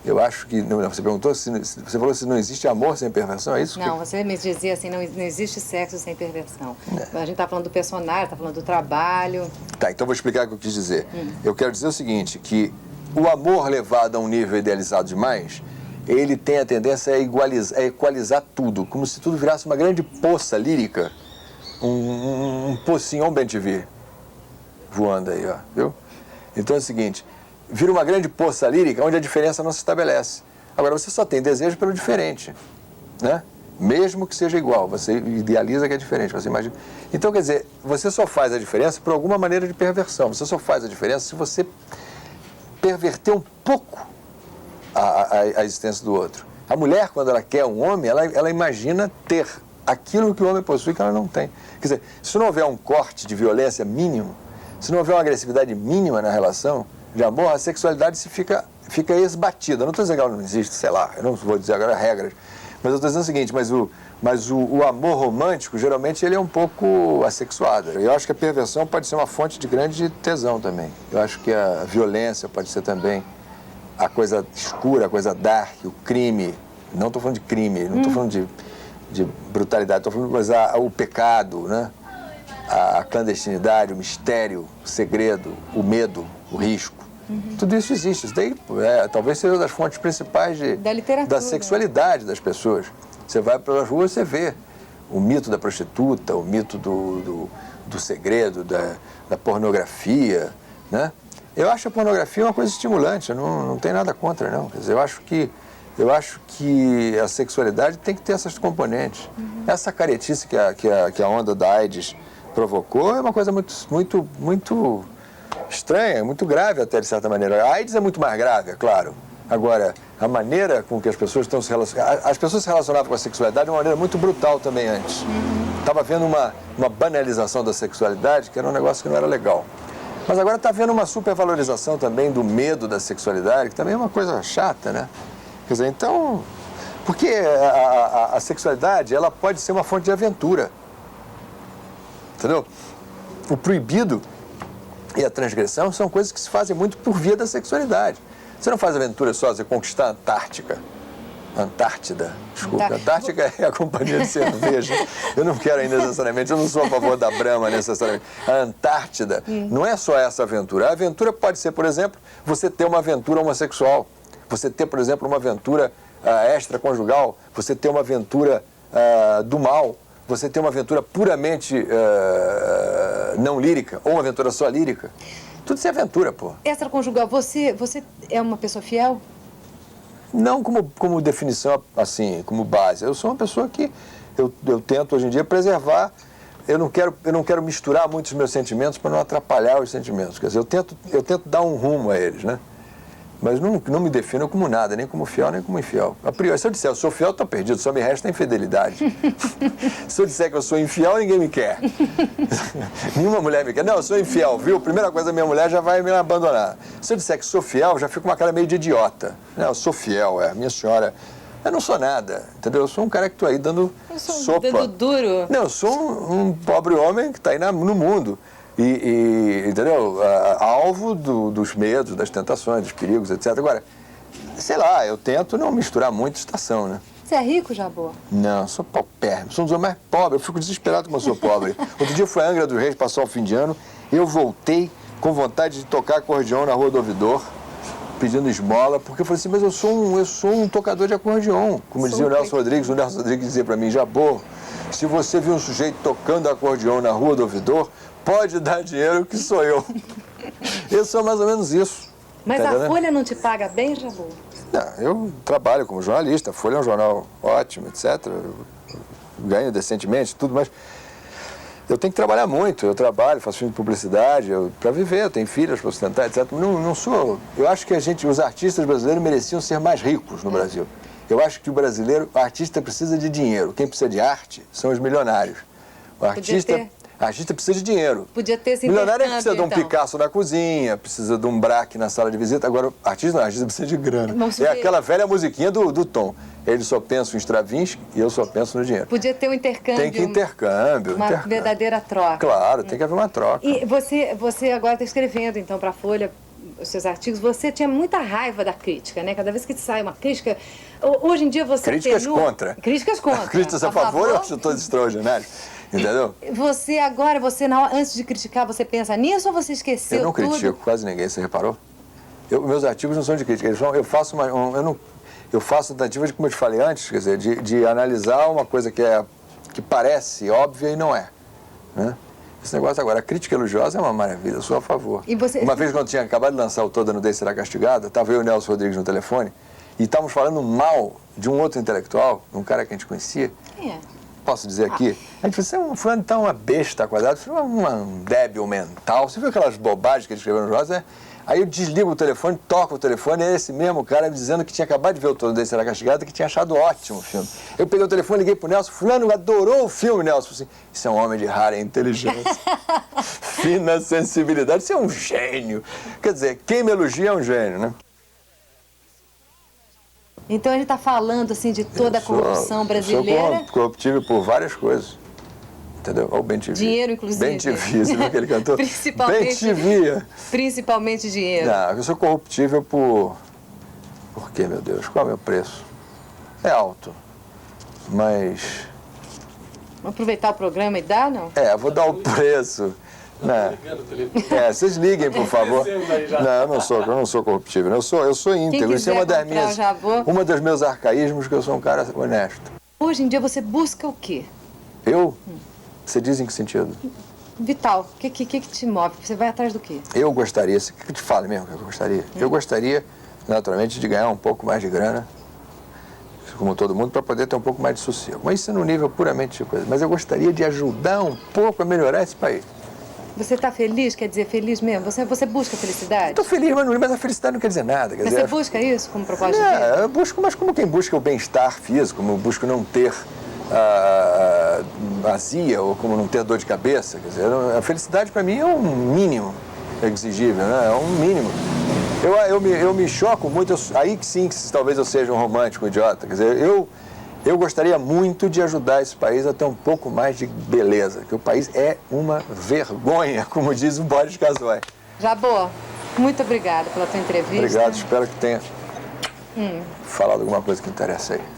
Você perguntou, você falou se não existe amor sem perversão, é isso? Não, você me dizia assim, não existe sexo sem perversão. A gente está falando do personagem, está falando do trabalho. Tá, então vou explicar o que eu quis dizer. Eu quero dizer o seguinte, que o amor levado a um nível idealizado demais, ele tem a tendência a equalizar tudo, como se tudo virasse uma grande poça lírica, um pocinho, um Ben-TV, voando aí, ó, viu? Então é o seguinte... Vira uma grande poça lírica onde a diferença não se estabelece. Agora, você só tem desejo pelo diferente, né? mesmo que seja igual. Você idealiza que é diferente, você imagina. Então, quer dizer, você só faz a diferença por alguma maneira de perversão. Você só faz a diferença se você perverter um pouco a existência do outro. A mulher, quando ela quer um homem, ela imagina ter aquilo que o homem possui que ela não tem. Quer dizer, se não houver um corte de violência mínimo, se não houver uma agressividade mínima na relação de amor, a sexualidade fica esbatida. Eu não estou dizendo que ela não existe, sei lá, eu não vou dizer agora regras, mas eu estou dizendo o seguinte, mas o amor romântico, geralmente, ele é um pouco assexuado. Eu acho que a perversão pode ser uma fonte de grande tesão também. Eu acho que a violência pode ser também a coisa escura, a coisa dark, o crime. Não estou falando de crime, não estou falando de brutalidade, estou falando o pecado, né? A clandestinidade, o mistério, o segredo, o medo, o risco. Tudo isso existe. Isso daí talvez seja uma das fontes principais da sexualidade das pessoas. Você vai pelas ruas, você vê o mito da prostituta, o mito do segredo, da pornografia, né? Eu acho a pornografia uma coisa estimulante, eu não tenho nada contra, não. Quer dizer, eu acho que a sexualidade tem que ter essas componentes. Essa caretice que a onda da AIDS provocou é uma coisa muito estranha, muito grave até, de certa maneira. A AIDS é muito mais grave, é claro. Agora, a maneira com que as pessoas estão se relacionando... As pessoas se relacionavam com a sexualidade de uma maneira muito brutal também antes. Estava havendo uma banalização da sexualidade, que era um negócio que não era legal. Mas agora está havendo uma supervalorização também do medo da sexualidade, que também é uma coisa chata, né? Quer dizer, então... Porque a sexualidade, ela pode ser uma fonte de aventura. Entendeu? O proibido e a transgressão são coisas que se fazem muito por via da sexualidade. Você não faz aventura só, você conquistar a Antártida. Desculpa, Antártica é a companhia de cerveja. Eu não quero ainda necessariamente, eu não sou a favor da Brahma necessariamente. A Antártida não é só essa aventura. A aventura pode ser, por exemplo, você ter uma aventura homossexual. Você ter, por exemplo, uma aventura extraconjugal. Você ter uma aventura do mal. Você ter uma aventura puramente não lírica, ou uma aventura só lírica. Tudo isso é aventura, pô. Extraconjugal, você é uma pessoa fiel? Não como definição, assim, como base. Eu sou uma pessoa que eu tento, hoje em dia, preservar. Eu não quero misturar muitos meus sentimentos para não atrapalhar os sentimentos. Quer dizer, eu tento dar um rumo a eles, né? Mas não me defino como nada, nem como fiel, nem como infiel. A priori, se eu disser eu sou fiel, estou perdido, só me resta a infidelidade. Se eu disser que eu sou infiel, ninguém me quer. Nenhuma mulher me quer. Não, eu sou infiel, viu? Primeira coisa, minha mulher já vai me abandonar. Se eu disser que sou fiel, já fico com uma cara meio de idiota. Não, eu sou fiel, minha senhora. Eu não sou nada, entendeu? Eu sou um cara que estou aí dando sopa. Dando duro. Não, eu sou um pobre homem que está aí no mundo. Entendeu? Alvo dos medos, das tentações, dos perigos, etc. Agora, sei lá, eu tento não misturar muito estação, né? Você é rico, Jabor? Não, sou paupérrimo, sou um dos homens mais pobres, eu fico desesperado como eu sou pobre. Outro dia eu fui a Angra dos Reis passar o fim de ano, eu voltei com vontade de tocar acordeão na Rua do Ouvidor, pedindo esmola, porque eu falei assim, mas eu sou um tocador de acordeão, como dizia o Nelson Rodrigues dizia pra mim, Jabor, se você viu um sujeito tocando acordeão na Rua do Ouvidor, pode dar dinheiro que sou eu. Eu sou mais ou menos isso. Mas a Folha não te paga bem, Jabor? Não, eu trabalho como jornalista, a Folha é um jornal ótimo, etc. Eu ganho decentemente, tudo, mas eu tenho que trabalhar muito. Eu trabalho, faço filme de publicidade, para viver, eu tenho filhos para sustentar, etc. Não sou... Eu acho que os artistas brasileiros mereciam ser mais ricos no Brasil. Eu acho que o artista precisa de dinheiro. Quem precisa de arte são os milionários. O artista precisa de dinheiro. Podia ter esse milionário precisa de um Picasso na cozinha, precisa de um Braque na sala de visita. Agora, artista precisa de grana. É aquela velha musiquinha do Tom. Ele só pensa em Stravinsky e eu só penso no dinheiro. Podia ter um intercâmbio. Tem que intercâmbio. Uma verdadeira troca. Claro, tem que haver uma troca. E você agora está escrevendo, então, para a Folha, os seus artigos. Você tinha muita raiva da crítica, né? Cada vez que sai uma crítica... Hoje em dia você... Críticas contra. Críticas contra. Críticas a favor, eu acho todos extraordinários. Entendeu? Você agora, antes de criticar, você pensa nisso ou você esqueceu tudo? Eu não critico quase ninguém, você reparou? Meus artigos não são de crítica, eu faço tentativa de, como eu te falei antes, quer dizer, de analisar uma coisa que parece óbvia e não é, né? Esse negócio agora, a crítica elogiosa é uma maravilha, eu sou a favor. Uma vez, quando tinha acabado de lançar o Toda Nudez Será Castigada, estava eu e o Nelson Rodrigues no telefone, e estávamos falando mal de um outro intelectual, um cara que a gente conhecia. Quem é? Posso dizer aqui? A gente falou, você fulano tá uma besta quadrada, você é um débil mental. Você viu aquelas bobagens que ele escreveu no jornal, né? Aí eu desligo o telefone, toco o telefone, e é esse mesmo cara me dizendo que tinha acabado de ver o Todo Mundo Será Castigado, que tinha achado ótimo o filme. Eu peguei o telefone, liguei pro Nelson, fulano adorou o filme, Nelson. Falei assim, isso é um homem de rara inteligência, fina sensibilidade, isso é um gênio. Quer dizer, quem me elogia é um gênio, né? Então ele está falando assim de toda a corrupção brasileira. Sou corruptível por várias coisas. Entendeu? Ou bem te via. Dinheiro, inclusive. Bem te via, você viu aquele cantor? Principalmente. Bem te via. Principalmente dinheiro. Não, eu sou corruptível por... Por quê, meu Deus? Qual é o meu preço? É alto, mas... Vamos aproveitar o programa e dar, não? Vou dar o preço. Não. Vocês liguem, por favor. Não, eu não sou corruptível. Eu sou íntegro. Isso é uma dos meus arcaísmos, que eu sou um cara honesto. Hoje em dia você busca o quê? Eu? Você diz em que sentido? Vital, o que te move? Você vai atrás do quê? Eu gostaria, você quer que eu te fale mesmo o que eu gostaria? Eu gostaria, naturalmente, de ganhar um pouco mais de grana, como todo mundo, para poder ter um pouco mais de sossego. Mas isso é no nível puramente de coisa. Mas eu gostaria de ajudar um pouco a melhorar esse país. Você está feliz? Quer dizer, feliz mesmo? Você busca felicidade? Estou feliz, mas a felicidade não quer dizer nada. Mas você busca isso como propósito de vida? Eu busco, mas como quem busca o bem-estar físico, como eu busco não ter azia ou como não ter dor de cabeça. Quer dizer, a felicidade para mim é um mínimo exigível, né? É um mínimo. Eu me choco muito, aí que sim, que talvez eu seja um romântico idiota. Quer dizer, eu gostaria muito de ajudar esse país a ter um pouco mais de beleza, que o país é uma vergonha, como diz o Boris Casoy. Jabor, muito obrigada pela tua entrevista. Obrigado, espero que tenha falado alguma coisa que interessa aí.